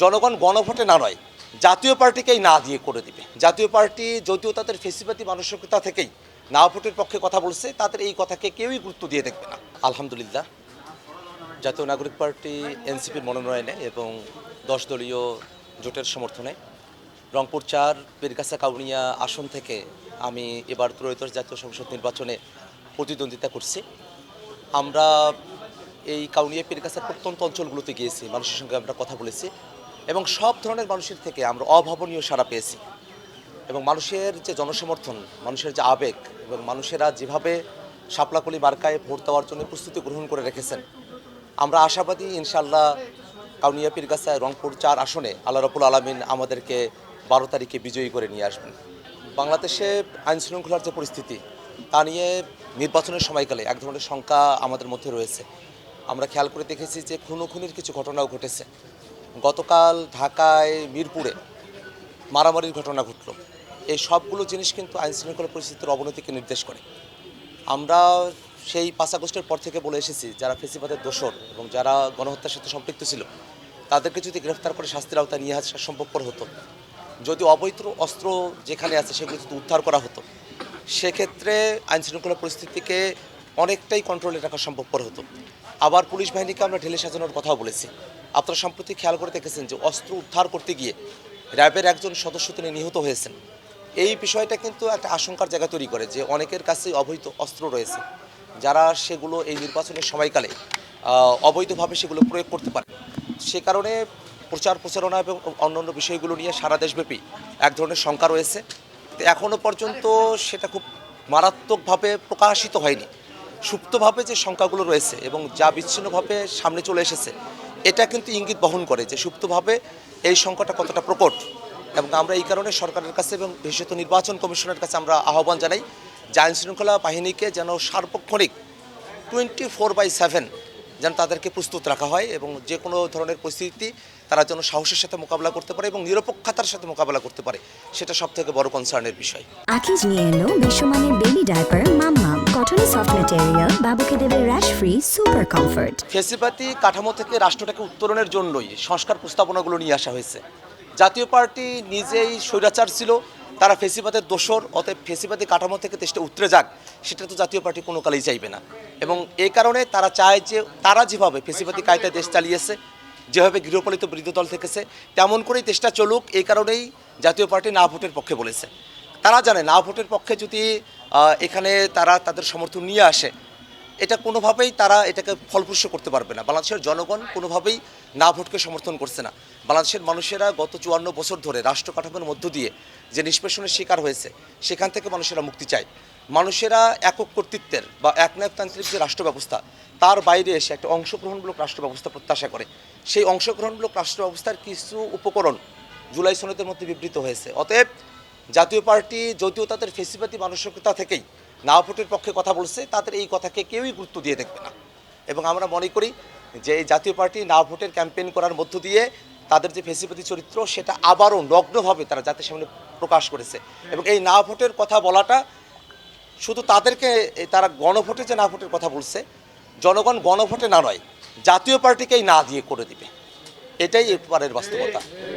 জনগণ গণভোটে না নয়, জাতীয় পার্টিকেই না দিয়ে করে দিবে। জাতীয় পার্টি যদিও তাদের ফেসিবাদী মানসিকতা থেকেই না ভোটের পক্ষে কথা বলছে, তাদের এই কথাকে কেউই গুরুত্ব দিয়ে দেখবে না। আলহামদুলিল্লাহ, জাতীয় নাগরিক পার্টি এনসিপির মনোনয়নে এবং 10 দলীয় জোটের সমর্থনে রংপুর 4 পীরগাছা কাউনিয়া আসন থেকে আমি এবার ত্রয়োদশ জাতীয় সংসদ নির্বাচনে প্রতিদ্বন্দ্বিতা করছি। আমরা এই কাউনিয়া পীরগাছার প্রত্যন্ত অঞ্চলগুলোতে গিয়েছি, মানুষের সঙ্গে আমরা কথা বলেছি এবং সব ধরনের মানুষের থেকে আমরা অভাবনীয় সাড়া পেয়েছি। এবং মানুষের যে জনসমর্থন, মানুষের যে আবেগ এবং মানুষেরা যেভাবে শাপলাকলি মার্কায় ভোট দেওয়ার জন্য প্রস্তুতি গ্রহণ করে রেখেছেন, আমরা আশাবাদী ইনশাআল্লাহ কাউনিয়া পীরগাছায় রংপুর 4 আসনে আল্লাহ রাব্বুল আলামিন আমাদেরকে 12 তারিখে বিজয়ী করে নিয়ে আসবেন। বাংলাদেশে আইন শৃঙ্খলার যে পরিস্থিতি তা নিয়ে নির্বাচনের সময়কালে এক ধরনের শঙ্কা আমাদের মধ্যে রয়েছে। আমরা খেয়াল করে দেখেছি যে খুনোখুনির কিছু ঘটনাও ঘটেছে। গতকাল ঢাকায় মিরপুরে মারামারির ঘটনা ঘটল। এই সবগুলো জিনিস কিন্তু আইন শৃঙ্খলা পরিস্থিতির অবনতিকে নির্দেশ করে। আমরা সেই 5 আগস্টের পর থেকে বলে এসেছি, যারা ফেসিবাদের দোসর এবং যারা গণহত্যার সাথে সম্পৃক্ত ছিল তাদেরকে যদি গ্রেফতার করে শাস্তির আওতায় নিয়ে আসা সম্ভবপর হতো, যদি অবৈধ অস্ত্র যেখানে আছে সেগুলো যদি উদ্ধার করা হতো, সেক্ষেত্রে আইন শৃঙ্খলা পরিস্থিতিকে অনেকটাই কন্ট্রোলে রাখা সম্ভবপর হতো। আবার পুলিশ বাহিনীকে আমরা ঢেলে সাজানোর কথাও বলেছি। আপনারা সম্প্রতি খেয়াল করে দেখেছেন যে অস্ত্র উদ্ধার করতে গিয়ে র্যাবের একজন সদস্য তিনি নিহত হয়েছেন। এই বিষয়টা কিন্তু একটা আশঙ্কার জায়গা তৈরি করে যে অনেকের কাছে অবৈধ অস্ত্র রয়েছে, যারা সেগুলো এই নির্বাচনের সময়কালে অবৈধভাবে সেগুলো প্রয়োগ করতে পারে। সে কারণে প্রচার প্রচারণা এবং অন্যান্য বিষয়গুলো নিয়ে সারা দেশব্যাপী এক ধরনের শঙ্কা রয়েছে। এখনও পর্যন্ত সেটা খুব মারাত্মকভাবে প্রকাশিত হয়নি। সুপ্তভাবে যে শঙ্কাগুলো রয়েছে এবং যা বিচ্ছিন্নভাবে সামনে চলে এসেছে, এটা কিন্তু ইঙ্গিত বহন করে যে সুপ্তভাবে এই সংকটটা কতটা প্রকট। এবং আমরা এই কারণে সরকারের কাছে এবং বিশেষত নির্বাচন কমিশনের কাছে আমরা আহ্বান জানাই যে আইন শৃঙ্খলা বাহিনীকে যেন সার্বক্ষণিক 24/7 যেন তাদেরকে প্রস্তুত রাখা হয় এবং যে কোনো ধরনের পরিস্থিতি তারা যেন সাহসের সাথে মোকাবিলা করতে পারে এবং নিরপেক্ষতার সাথে মোকাবিলা করতে পারে, সেটা সবথেকে বড় কনসার্নের বিষয়। আকিজ নিয়ে এলো বিশ্বমানের বেবি ডায়াপার মাম্মাম, কটন সফট ম্যাটেরিয়াল, বাবুকে দেবে র্যাশ ফ্রি সুপার কমফর্ট। ফেসিবাদী কাঠামো থেকে রাষ্ট্রটাকে উত্তরণের জন্যই সংস্কার প্রস্তাবনাগুলো নিয়ে আসা হয়েছে। জাতীয় পার্টি নিজেই স্বৈরাচার ছিল, তারা ফেসিবাদের দোসর, অতএব ফেসিবাদী কাঠামো থেকে দেশটা উতরে যাক সেটা তো জাতীয় পার্টি কোনো কালেই চাইবে না। এবং এই কারণে তারা চায় যে তারা যেভাবে ফেসিবাদী কায়দায় দেশ চালিয়েছে, যেভাবে গৃহপালিত বিরোধী দল থেকেছে, তেমন করেই দেশটা চলুক। এই কারণেই জাতীয় পার্টি না ভোটের পক্ষে বলেছে। তারা জানে না ভোটের পক্ষে যদি এখানে তারা তাদের সমর্থন নিয়ে আসে, এটা কোনোভাবেই তারা এটাকে ফলপ্রসূ করতে পারবে না। বাংলাদেশের জনগণ কোনোভাবেই না ভোটকে সমর্থন করছে না। বাংলাদেশের মানুষেরা গত 54 বছর ধরে রাষ্ট্র কাঠামোর মধ্য দিয়ে যে নিষ্পেষণের শিকার হয়েছে, সেখান থেকে মানুষেরা মুক্তি চায়। মানুষেরা একক কর্তৃত্বের বা একনায়কতান্ত্রিক যে রাষ্ট্র ব্যবস্থা, তার বাইরে এসে একটা অংশগ্রহণমূলক রাষ্ট্র ব্যবস্থা প্রত্যাশা করে। সেই অংশগ্রহণমূলক রাষ্ট্র ব্যবস্থার কিছু উপকরণ জুলাই সনদের মধ্যে বিবৃত হয়েছে। অতএব জাতীয় পার্টি যদিও তাদের ফেসিবাদী মানসিকতা থেকেই না ভোটের পক্ষে কথা বলছে, তাদের এই কথাকে কেউই গুরুত্ব দিয়ে দেখবে না। এবং আমরা মনে করি যে এই জাতীয় পার্টি না ভোটের ক্যাম্পেইন করার মধ্য দিয়ে তাদের যে ফেসিবাদী চরিত্র, সেটা আবারও নগ্নভাবে তারা জাতির সামনে প্রকাশ করেছে। এবং এই না ভোটের কথা বলাটা শুধু তাদেরকে, তারা গণভোটে যে না ভোটের কথা বলছে, জনগণ গণভোটে না নয়, জাতীয় পার্টিকেই না দিয়ে করে দিবে, এটাই এবারের বাস্তবতা।